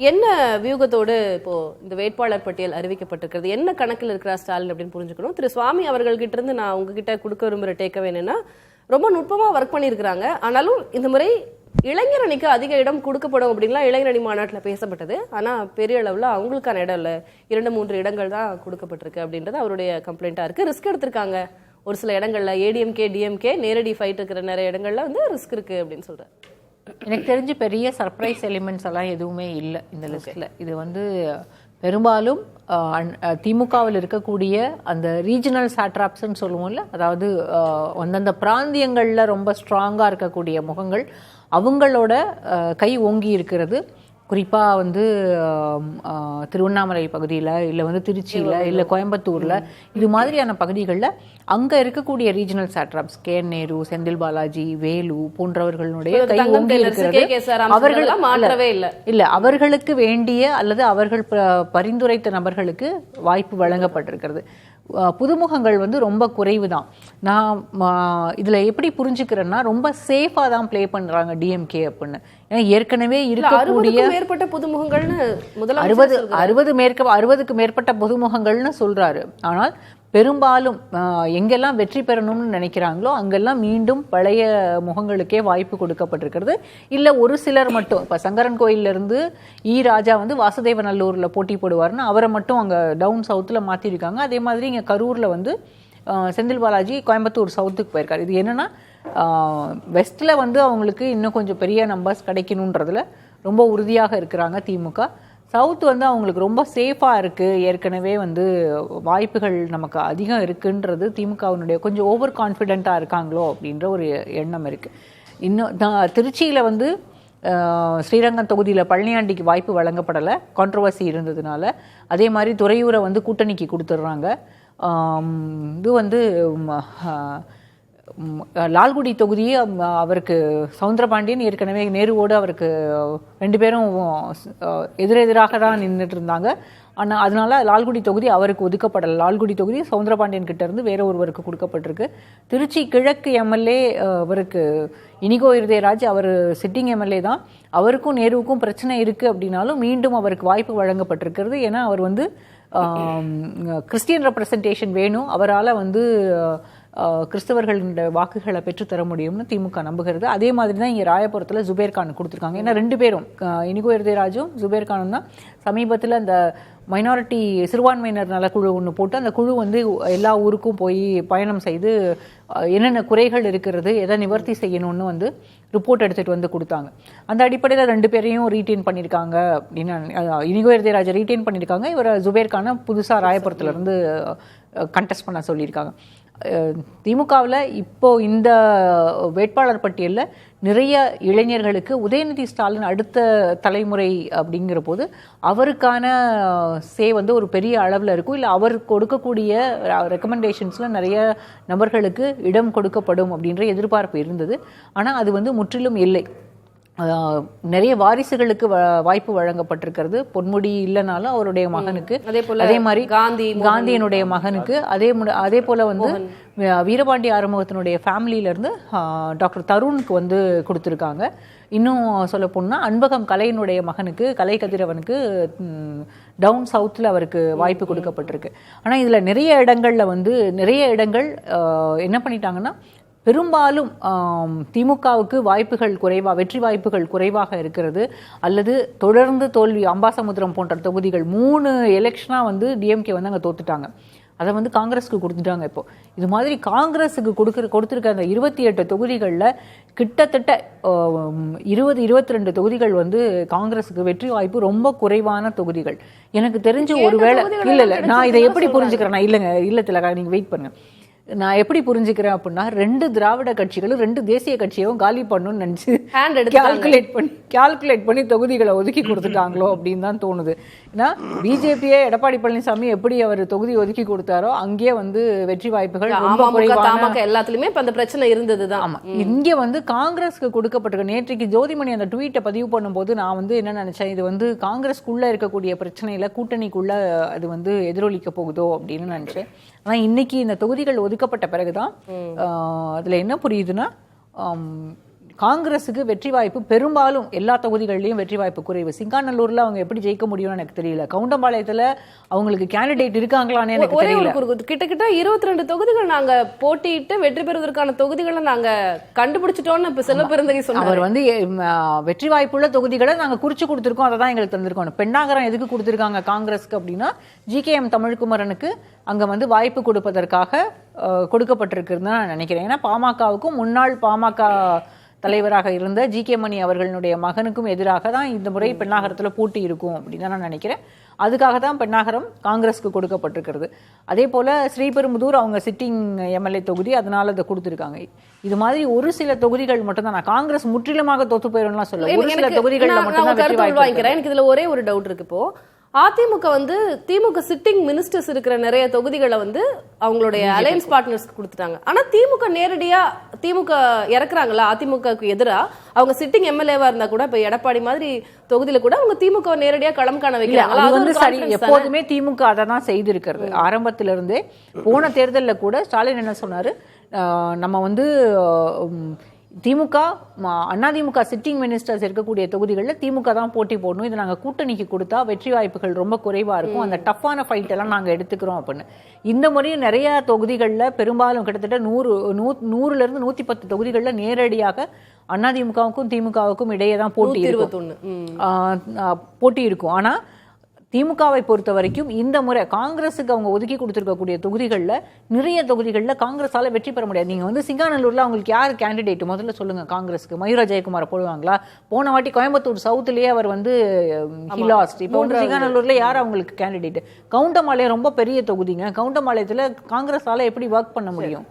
என்ன வியூகத்தோடு இப்போ இந்த வேட்பாளர் பட்டியல் அறிவிக்கப்பட்டிருக்கிறது, என்ன கணக்கில் இருக்கிற ஸ்டாலின் அப்படின்னு புரிஞ்சுக்கணும். திரு சுவாமி அவர்கள்கிட்ட இருந்து நான் உங்ககிட்ட கொடுக்க விரும்புகிற டேக்கவே என்னன்னா, ரொம்ப நுட்பமா ஒர்க் பண்ணியிருக்கிறாங்க. ஆனாலும் இந்த முறை இளைஞர் அணிக்கு அதிக இடம் கொடுக்கப்படும் அப்படின்லாம் இளைஞர் அணி மாநாட்டில் பேசப்பட்டது. ஆனா பெரிய அளவில் அவங்களுக்கான இடம் இல்லை, 2-3 இடங்கள் தான் கொடுக்கப்பட்டிருக்கு அப்படின்றது அவருடைய கம்ப்ளைண்டா இருக்கு. ரிஸ்க் எடுத்திருக்காங்க ஒரு சில இடங்கள்ல, ஏடிஎம்கே டிஎம்கே நேரடி ஃபைட் இருக்கிற நிறைய இடங்கள்ல வந்து ரிஸ்க் இருக்கு அப்படின்னு சொல்றேன். எனக்கு தெரிஞ்சு பெரிய சர்ப்ரைஸ் எலிமெண்ட்ஸ் எல்லாம் எதுவுமே இல்லை இந்த லிஸ்ட்ல. இது வந்து பெரும்பாலும் திமுகவில் இருக்கக்கூடிய அந்த ரீஜனல் சாட்ராப்ஸ்ன்னு சொல்லுவோம்ல, அதாவது அந்தந்த பிராந்தியங்களில் ரொம்ப ஸ்ட்ராங்காக இருக்கக்கூடிய முகங்கள், அவங்களோட கை ஓங்கி இருக்கிறது. குறிப்பாக வந்து திருவண்ணாமலை பகுதியில், இல்லை வந்து திருச்சியில், இல்லை கோயம்புத்தூரில், இது மாதிரியான பகுதிகளில் அங்கே இருக்கக்கூடிய ரீஜனல் சாட்ராப்ஸ் KN நேரு, செந்தில் பாலாஜி, வேலு போன்றவர்களுடைய கை ஓங்கி இருக்கிறது. அவர்கள் இல்லை, அவர்களுக்கு வேண்டிய அல்லது அவர்கள் பரிந்துரைத்த நபர்களுக்கு வாய்ப்பு வழங்கப்பட்டிருக்கிறது. புதுமுகங்கள் வந்து ரொம்ப குறைவு தான். நான் இதில் எப்படி புரிஞ்சுக்கிறேன்னா, ரொம்ப சேஃபாக தான் ப்ளே பண்ணுறாங்க டிஎம்கே அப்படின்னு. ஏன்னா ஏற்கனவே இருக்கக்கூடிய மேற்பட்ட புதுமுகங்கள்னு 60க்கு மேற்பட்ட புதுமுகங்கள்னு சொல்றாரு. ஆனால் பெரும்பாலும் எங்கெல்லாம் வெற்றி பெறணும்னு நினைக்கிறாங்களோ அங்கெல்லாம் மீண்டும் பழைய முகங்களுக்கே வாய்ப்பு கொடுக்கப்பட்டிருக்கிறது. இல்லை ஒரு சிலர் மட்டும், இப்போ சங்கரன் கோயிலிருந்து ராஜா வந்து வாசுதேவநல்லூரில் போட்டி போடுவார்னு அவரை மட்டும் அங்கே டவுன் சவுத்தில் மாற்றிருக்காங்க. அதே மாதிரி இங்கே கரூரில் வந்து செந்தில் பாலாஜி கோயம்புத்தூர் சவுத்துக்கு போயிருக்காரு. இது என்னன்னா, வெஸ்ட்டில் வந்து அவங்களுக்கு இன்னும் கொஞ்சம் பெரிய நம்பர்ஸ் கிடைக்கணுன்றதுல ரொம்ப உறுதியாக இருக்கிறாங்க திமுக. சவுத் வந்து அவங்களுக்கு ரொம்ப சேஃபாக இருக்குது, ஏற்கனவே வந்து வாய்ப்புகள் நமக்கு அதிகம் இருக்குன்றது திமுகவினுடைய கொஞ்சம் ஓவர் கான்ஃபிடென்ட்டாக இருக்காங்களோ அப்படின்ற ஒரு எண்ணம் இருக்குது. இன்னும் திருச்சியில் வந்து ஸ்ரீரங்கம் தொகுதியில் பழனியாண்டிக்கு வாய்ப்பு வழங்கப்படலை, கான்ட்ரவர்சி இருந்ததுனால. அதே மாதிரி துறையூரை வந்து கூட்டணிக்கு கொடுத்துட்றாங்க. இது வந்து லால்குடி தொகுதியே அவருக்கு சவுந்தரபாண்டியன் ஏற்கனவே நேருவோடு அவருக்கு 2 பேரும் எதிரெதிராக தான் நின்றுட்டு இருந்தாங்க. ஆனால் அதனால லால்குடி தொகுதி அவருக்கு ஒதுக்கப்படலை. லால்குடி தொகுதி சவுந்தரபாண்டியன் கிட்ட இருந்து வேற ஒருவருக்கு கொடுக்கப்பட்டிருக்கு. திருச்சி கிழக்கு எம்எல்ஏ அவருக்கு இனிகோ இருதயராஜ், அவர் சிட்டிங் எம்எல்ஏ தான். அவருக்கும் நேருவுக்கும் பிரச்சனை இருக்குது அப்படின்னாலும் மீண்டும் அவருக்கு வாய்ப்பு வழங்கப்பட்டிருக்கிறது. ஏன்னா அவர் வந்து கிறிஸ்டியன் ரெப்ரசன்டேஷன் வேணும், அவரால் வந்து கிறிஸ்தவர்களுடைய வாக்குகளை பெற்றுத்தர முடியும்னு திமுக நம்புகிறது. அதே மாதிரி தான் இங்கே ராயபுரத்தில் ஜுபேர்கான் கொடுத்துருக்காங்க. ஏன்னா 2 பேரும், இனிகோ இருதயராஜும் ஜுபேர்கானும் தான் சமீபத்தில் அந்த மைனாரிட்டி சிறுபான்மையினர் நலக்குழு ஒன்று போட்டு அந்த குழு வந்து எல்லா ஊருக்கும் போய் பயணம் செய்து என்னென்ன குறைகள் இருக்கிறது, எதை நிவர்த்தி செய்யணும்னு வந்து ரிப்போர்ட் எடுத்துகிட்டு வந்து கொடுத்தாங்க. அந்த அடிப்படையில் 2 பேரையும் ரீட்டைன் பண்ணியிருக்காங்க அப்படின்னு இனிகோ இருதயராஜை ரீட்டைன் பண்ணியிருக்காங்க. இவர் ஜுபேர்கானை புதுசாக ராயபுரத்துலேருந்து கண்டெஸ்ட் பண்ண சொல்லியிருக்காங்க. திமுகவில் இப்போ இந்த வேட்பாளர் பட்டியலில் நிறைய இளைஞர்களுக்கு உதயநிதி ஸ்டாலின் அடுத்த தலைமுறை அப்படிங்கிற போது அவருக்கான வந்து ஒரு பெரிய அளவில் இருக்கும். இல்லை அவர் கொடுக்கக்கூடிய ரெக்கமெண்டேஷன்ஸில் நிறைய நபர்களுக்கு இடம் கொடுக்கப்படும் அப்படின்ற எதிர்பார்ப்பு இருந்தது. ஆனால் அது வந்து முற்றிலும் இல்லை. நிறைய வாரிசுகளுக்கு வாய்ப்பு வழங்கப்பட்டிருக்கிறது. பொன்முடி இல்லைனாலும் அவருடைய மகனுக்கு, அதே மாதிரி காந்தியனுடைய மகனுக்கு, அதே போல வந்து வீரபாண்டி ஆறுமுகத்தினுடைய ஃபேமிலியிலேருந்து டாக்டர் தருணுக்கு வந்து கொடுத்துருக்காங்க. இன்னும் சொல்ல போனால் அன்பகம் கலையினுடைய மகனுக்கு, கலை கதிரவனுக்கு டவுன் சவுத்தில் அவருக்கு வாய்ப்பு கொடுக்கப்பட்டிருக்கு. ஆனால் இதில் நிறைய இடங்கள் என்ன பண்ணிட்டாங்கன்னா, பெரும்பாலும் திமுகவுக்கு வாய்ப்புகள் வெற்றி வாய்ப்புகள் குறைவாக இருக்கிறது. அல்லது தொடர்ந்து தோல்வி, அம்பாசமுத்திரம் போன்ற தொகுதிகள் 3 எலெக்ஷனாக வந்து டிஎம்கே வந்து அங்கே தோத்துட்டாங்க. அதை வந்து காங்கிரஸுக்கு கொடுத்துட்டாங்க. இப்போ இது மாதிரி காங்கிரஸுக்கு கொடுத்துருக்க அந்த 28 தொகுதிகளில் கிட்டத்தட்ட 20-22 தொகுதிகள் வந்து காங்கிரஸுக்கு வெற்றி வாய்ப்பு ரொம்ப குறைவான தொகுதிகள். எனக்கு தெரிஞ்சு ஒருவேளை இல்லை நான் இதை எப்படி புரிஞ்சுக்கிறேன்னா, இல்லை திலகா நீங்கள் வெயிட் பண்ணுங்க, நான் எப்படி புரிஞ்சுக்கிறேன் அப்படின்னா, 2 திராவிட கட்சிகளும் 2 தேசிய கட்சியும் காலி பண்ணணும்னு நினைச்சு கால்குலேட் பண்ணி தொகுதிகளை ஒதுக்கி கொடுத்துட்டாங்களோ அப்படின்னு தான் தோணுது. ஏன்னா பிஜேபியே எடப்பாடி பழனிசாமி எப்படி அவர் தொகுதி ஒதுக்கி கொடுத்தாரோ அங்கேயே வந்து வெற்றி வாய்ப்புகள் எல்லாத்துலயுமே அந்த பிரச்சனை இருந்ததுதான். ஆமா, இங்க வந்து காங்கிரஸ்க்கு கொடுக்கப்பட்டிருக்க. நேற்றைக்கு ஜோதிமணி அந்த ட்வீட்டை பதிவு பண்ணும்போது நான் வந்து என்ன நினைச்சேன், இது வந்து காங்கிரஸ்க்குள்ள இருக்கக்கூடிய பிரச்சனையில கூட்டணிக்குள்ள அது வந்து எதிரொலிக்க போகுதோ அப்படின்னு நினைச்சேன். ஆனா இன்னைக்கு இந்த தொகுதிகள் ஒதுக்கப்பட்ட பிறகுதான் அதுல என்ன புரியுதுன்னா, காங்கிரஸுக்கு வெற்றி வாய்ப்பு பெரும்பாலும் எல்லா தொகுதிகளிலையும் வெற்றி வாய்ப்பு குறைவு. சிங்காநல்லூர்ல அவங்க எப்படி ஜெயிக்க முடியும்னு எனக்கு தெரியல. கவுண்டம்பாளையத்துல அவங்களுக்கு கேண்டிடேட் இருக்காங்களான்னு எனக்கு தெரியல. கிட்டத்தட்ட 22 தொகுதிகள் நாங்க போட்டியிட்டு வெற்றி பெறுவதற்கான தொகுதிகளை நாங்க கண்டுபிடிச்சிட்டோம்னு இப்ப செல்வ பெருந்தகை சொன்னார். அவர் வந்து வெற்றி வாய்ப்புள்ள தொகுதிகளை நாங்க குறிச்சு கொடுத்திருக்கோம், அதை தான் எங்களுக்கு தந்திருக்கோம். பெண்ணாகரம் எதுக்கு கொடுத்திருக்காங்க காங்கிரஸ்க்கு அப்படின்னா, GKM தமிழ்குமரனுக்கு அங்க வந்து வாய்ப்பு கொடுப்பதற்காக கொடுக்கப்பட்டிருக்குன்னு நான் நினைக்கிறேன். ஏன்னா பாமகவுக்கும் முன்னாள் பாமக தலைவராக இருந்த GK மணி அவர்களுடைய மகனுக்கும் எதிராக தான் இந்த முறை பெண்ணாகரத்துல போட்டி இருக்கும் அப்படின்னு நான் நினைக்கிறேன். அதுக்காக தான் பெண்ணாகரம் காங்கிரஸ்க்கு கொடுக்கப்பட்டிருக்கிறது. அதே போல ஸ்ரீபெரும்புதூர் அவங்க சிட்டிங் MLA தொகுதி, அதனால அதை கொடுத்திருக்காங்க. இது மாதிரி ஒரு சில தொகுதிகள் மட்டும் தான். நான் காங்கிரஸ் முற்றிலுமாக தோத்து போயிடும்லாம் சொல்ல, ஒரு சில தொகுதிகளில் மட்டும் தான் வெற்றி வாய்ப்பு. எனக்கு இதுல ஒரே ஒரு டவுட் இருக்கு. இப்போ அதிமுக வந்து திமுக சிட்டிங் மினிஸ்டர்ஸ் இருக்கிற நிறைய தொகுதிகளை வந்து அவங்களுடைய அலையன்ஸ் பார்ட்னர்ஸ்க்கு கொடுத்துட்டாங்க. ஆனா திமுக நேரடியா திமுக இறக்குறாங்களா அதிமுகவுக்கு எதிரா அவங்க சிட்டிங் MLA-வா இருந்தா கூட, இப்ப எடப்பாடி மாதிரி தொகுதியில கூட அவங்க திமுக நேரடியா களம் காண வைக்கிறாங்களா? அது வந்து சரி. எப்போதுமே திமுக அதை தான் செய்திருக்கிறது ஆரம்பத்திலிருந்தே. போன தேர்தலில் கூட ஸ்டாலின் என்ன சொன்னாரு, நம்ம வந்து திமுக அதிமுக சிட்டிங் மினிஸ்டர்ஸ் இருக்கக்கூடிய தொகுதிகளில் திமுக தான் போட்டி போடணும், இது நாங்கள் கூட்டணிக்கு கொடுத்தா வெற்றி வாய்ப்புகள் ரொம்ப குறைவா இருக்கும், அந்த டஃப்பான ஃபைட் எல்லாம் நாங்கள் எடுத்துக்கிறோம் அப்படின்னு. இந்த முறையும் நிறைய தொகுதிகளில் பெரும்பாலும் கிட்டத்தட்ட 100 110 தொகுதிகளில் நேரடியாக அதிமுகவுக்கும் திமுகவுக்கும் இடையே தான் போட்டி இருக்கும். ஆனா திமுகவை பொறுத்த வரைக்கும் இந்த முறை காங்கிரஸுக்கு அவங்க ஒதுக்கி கொடுத்திருக்கக்கூடிய தொகுதிகளில் நிறைய தொகுதிகளில் காங்கிரஸால வெற்றி பெற முடியாது. நீங்க வந்து சிங்காநல்லூர்ல அவங்களுக்கு யார் கேண்டிடேட் முதல்ல சொல்லுங்க. காங்கிரஸுக்கு மயூரா ஜெயக்குமாரை போடுவாங்களா? போன வாட்டி கோயம்புத்தூர் சவுத்துலயே அவர் வந்து ஹிலாஸ்ட். இப்போ வந்து சிங்காநல்லூர்ல யார் அவங்களுக்கு கேண்டிடேட்? கவுண்டம்பாளையம் ரொம்ப பெரிய தொகுதிங்க. கவுண்டம்பாளையத்துல காங்கிரஸால எப்படி ஒர்க் பண்ண முடியும்?